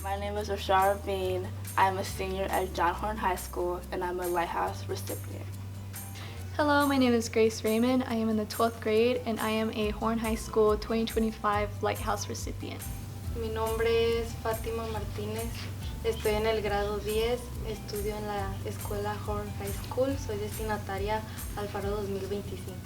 My name is Rashara Bean. I'm a senior at John Horn High School, and I'm a Lighthouse recipient. Hello, my name is Grace Raymond. I am in the 12th grade, and I am a Horn High School 2025 Lighthouse recipient. Mi nombre es Fátima Martínez. Estoy en el grado 10, estudio en la escuela Horn High School. Soy destinataria al Faro 2025.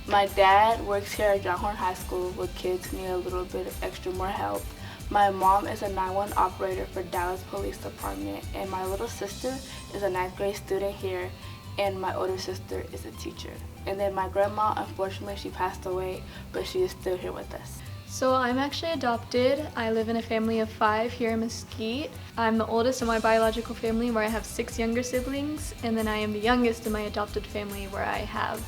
My dad works here at John Horn High School with kids who need a little bit of extra more help. My mom is a 911 operator for Dallas Police Department, and my little sister is a 9th grade student here, and my older sister is a teacher. And then my grandma, unfortunately, she passed away, but she is still here with us. So I'm actually adopted. I live in a family of 5 here in Mesquite. I'm the oldest in my biological family where I have 6 younger siblings, and then I am the youngest in my adopted family where I have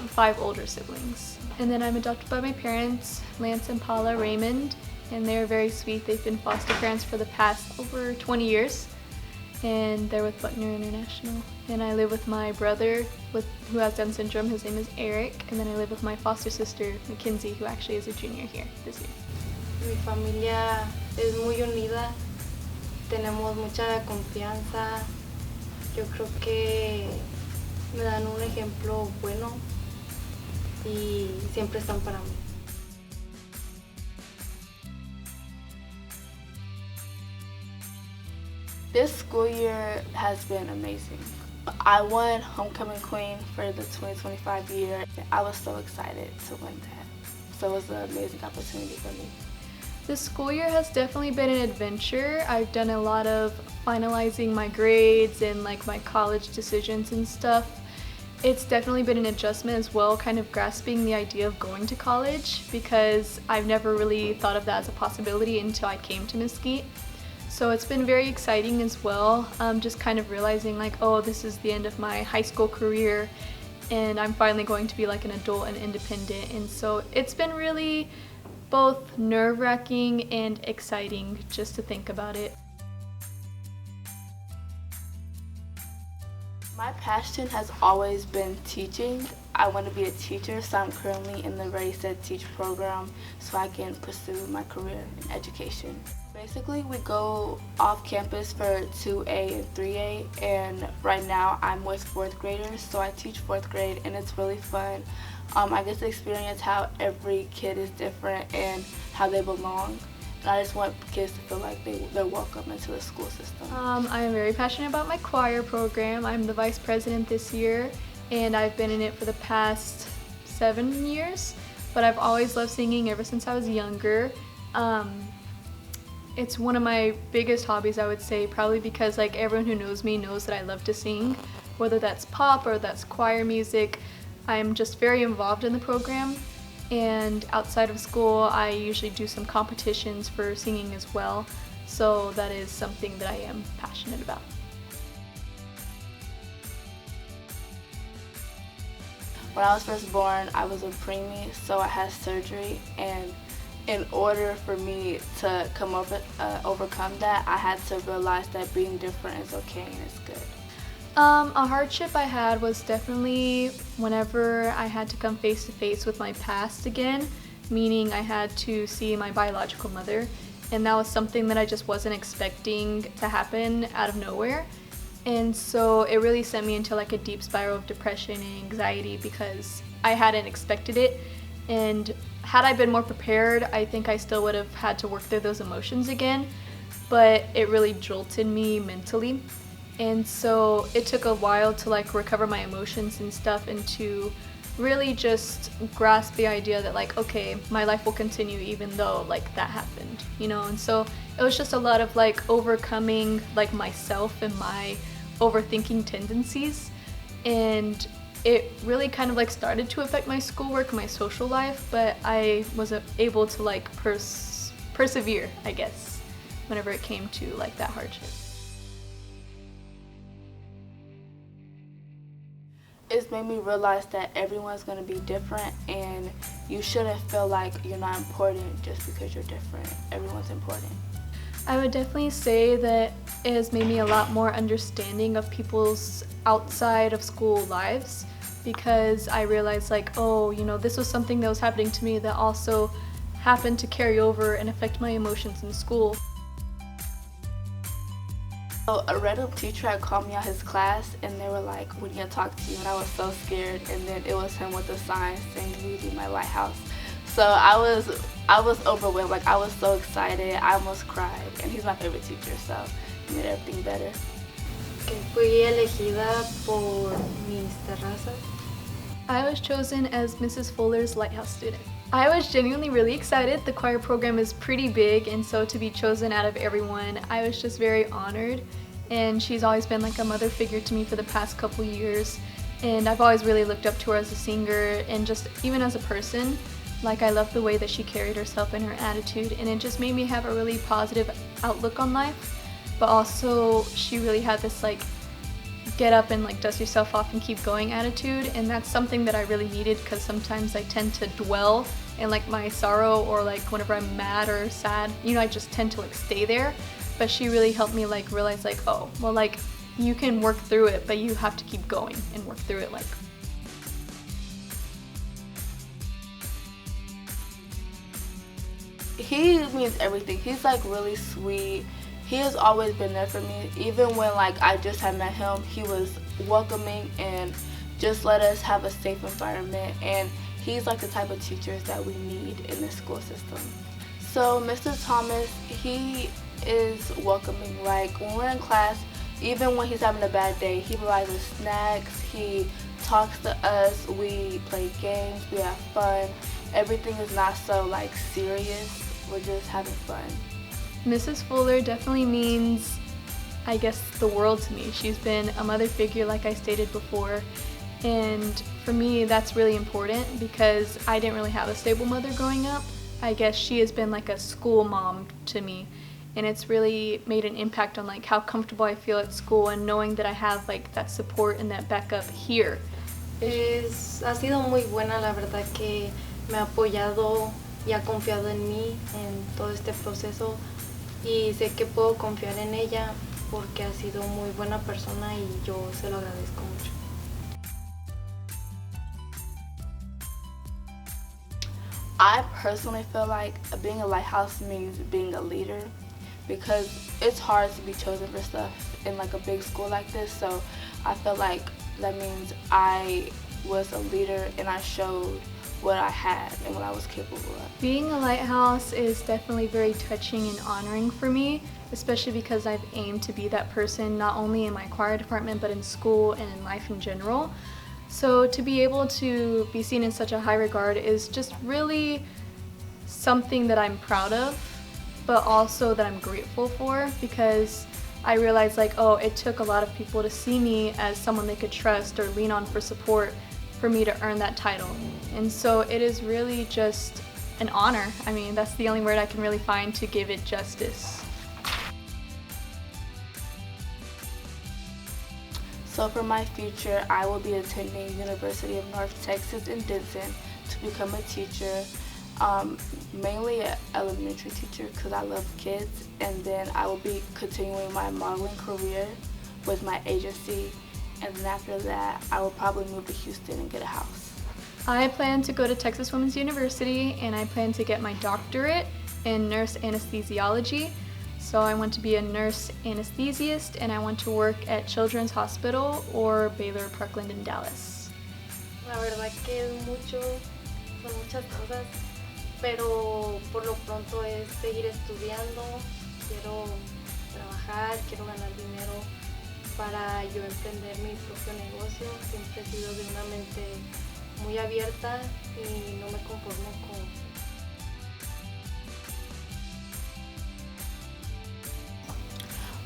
5 older siblings. And then I'm adopted by my parents, Lance and Paula Raymond, and they're very sweet. They've been foster parents for the past over 20 years, and they're with Buckner International. And I live with my brother who has Down syndrome. His name is Eric, and then I live with my foster sister, Mackenzie, who actually is a junior here this year. Mi familia es muy unida, tenemos mucha confianza. Yo creo que me dan un ejemplo bueno y siempre están para mí. This school year has been amazing. I won Homecoming Queen for the 2025 year. I was so excited to win that. So it was an amazing opportunity for me. This school year has definitely been an adventure. I've done a lot of finalizing my grades and like my college decisions and stuff. It's definitely been an adjustment as well, kind of grasping the idea of going to college, because I've never really thought of that as a possibility until I came to Mesquite. So it's been very exciting as well, just kind of realizing like, oh, this is the end of my high school career and I'm finally going to be like an adult and independent. And so it's been really both nerve-wracking and exciting just to think about it. My passion has always been teaching. I want to be a teacher, so I'm currently in the Ready Set Teach program so I can pursue my career in education. Basically, we go off campus for 2A and 3A, and right now I'm with 4th graders, so I teach 4th grade, and it's really fun. I get to experience how every kid is different and how they belong. And I just want kids to feel like they're welcome into the school system. I am very passionate about my choir program. I'm the vice president this year, and I've been in it for the past 7 years, but I've always loved singing ever since I was younger. It's one of my biggest hobbies, I would say, probably because like everyone who knows me knows that I love to sing, whether that's pop or that's choir music. I'm just very involved in the program, and outside of school I usually do some competitions for singing as well, so that is something that I am passionate about. When I was first born, I was a preemie, so I had surgery, and in order for me to overcome that, I had to realize that being different is okay and it's good. A hardship I had was definitely whenever I had to come face to face with my past again, meaning I had to see my biological mother, and that was something that I just wasn't expecting to happen out of nowhere. And so it really sent me into like a deep spiral of depression and anxiety because I hadn't expected it. And had I been more prepared, I think I still would have had to work through those emotions again, but it really jolted me mentally. And so it took a while to like recover my emotions and stuff and to really just grasp the idea that like, okay, my life will continue even though like that happened, you know? And so it was just a lot of like overcoming like myself and my overthinking tendencies, and it really kind of like started to affect my schoolwork, my social life, but I was able to like persevere, I guess, whenever it came to like that hardship. It's made me realize that everyone's going to be different, and you shouldn't feel like you're not important just because you're different. Everyone's important. I would definitely say that it has made me a lot more understanding of people's outside of school lives. because I realized like, oh, you know, this was something that was happening to me that also happened to carry over and affect my emotions in school. So a random teacher had called me out his class and they were like, we need to talk to you, and I was so scared, and then it was him with the sign saying you would be my lighthouse. So I was overwhelmed, like I was so excited, I almost cried, and he's my favorite teacher, so it made everything better. Que fui elegida por mis terrazas. I was chosen as Mrs. Fuller's Lighthouse student. I was genuinely really excited. The choir program is pretty big, and so to be chosen out of everyone, I was just very honored. And she's always been like a mother figure to me for the past couple years. And I've always really looked up to her as a singer and just even as a person. Like, I love the way that she carried herself and her attitude, and it just made me have a really positive outlook on life. But also, she really had this like get up and like dust yourself off and keep going attitude, and that's something that I really needed, because sometimes I tend to dwell in like my sorrow, or like whenever I'm mad or sad, you know, I just tend to like stay there. But she really helped me like realize like, oh, well, like you can work through it, but you have to keep going and work through it. Like, he means everything. He's like really sweet. He has always been there for me. Even when like I just had met him, he was welcoming and just let us have a safe environment, and he's like the type of teachers that we need in this school system. So Mr. Thomas, he is welcoming. Like when we're in class, even when he's having a bad day, he provides us snacks, he talks to us, we play games, we have fun. Everything is not so like serious, we're just having fun. Mrs. Fuller definitely means, I guess, the world to me. She's been a mother figure, like I stated before, and for me that's really important because I didn't really have a stable mother growing up. I guess she has been like a school mom to me, and it's really made an impact on like how comfortable I feel at school, and knowing that I have like that support and that backup here. Ha sido muy buena, la verdad, que me ha apoyado y ha confiado en mí en todo este proceso, y sé que puedo confiar en ella porque ha sido muy buena persona y yo se lo agradezco mucho. I personally feel like being a lighthouse means being a leader, because it's hard to be chosen for stuff in like a big school like this. So I feel like that means I was a leader and I showed what I had and what I was capable of. Being a lighthouse is definitely very touching and honoring for me, especially because I've aimed to be that person not only in my choir department but in school and in life in general. So to be able to be seen in such a high regard is just really something that I'm proud of, but also that I'm grateful for, because I realized like, oh, it took a lot of people to see me as someone they could trust or lean on for support for me to earn that title. And so it is really just an honor. I mean, that's the only word I can really find to give it justice. So for my future, I will be attending University of North Texas in Denton to become a teacher, mainly an elementary teacher because I love kids, and then I will be continuing my modeling career with my agency, and then after that I will probably move to Houston and get a house. I plan to go to Texas Women's University, and I plan to get my doctorate in nurse anesthesiology. So I want to be a nurse anesthesiast, and I want to work at Children's Hospital or Baylor Parkland in Dallas. La verdad que es mucho, son muchas cosas, pero por lo pronto es seguir estudiando. Quiero trabajar, quiero ganar dinero para yo emprender mi propio negocio. Siempre he sido de una mente muy abierta y no me conformo con...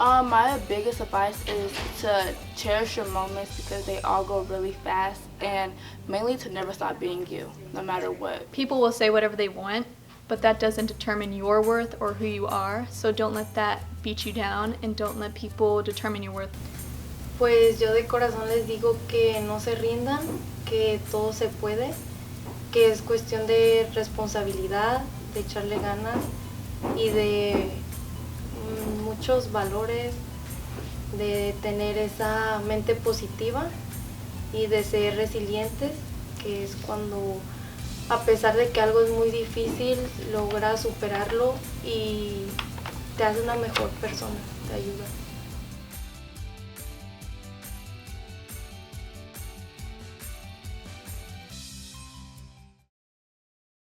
My biggest advice is to cherish your moments because they all go really fast, and mainly to never stop being you, no matter what. People will say whatever they want, but that doesn't determine your worth or who you are, so don't let that beat you down, and don't let people determine your worth. Pues yo de corazón les digo que no se rindan, que todo se puede, que es cuestión de responsabilidad, de echarle ganas y de muchos valores, de tener esa mente positiva y de ser resilientes, que es cuando a pesar de que algo es muy difícil, logras superarlo y te hace una mejor persona, te ayuda.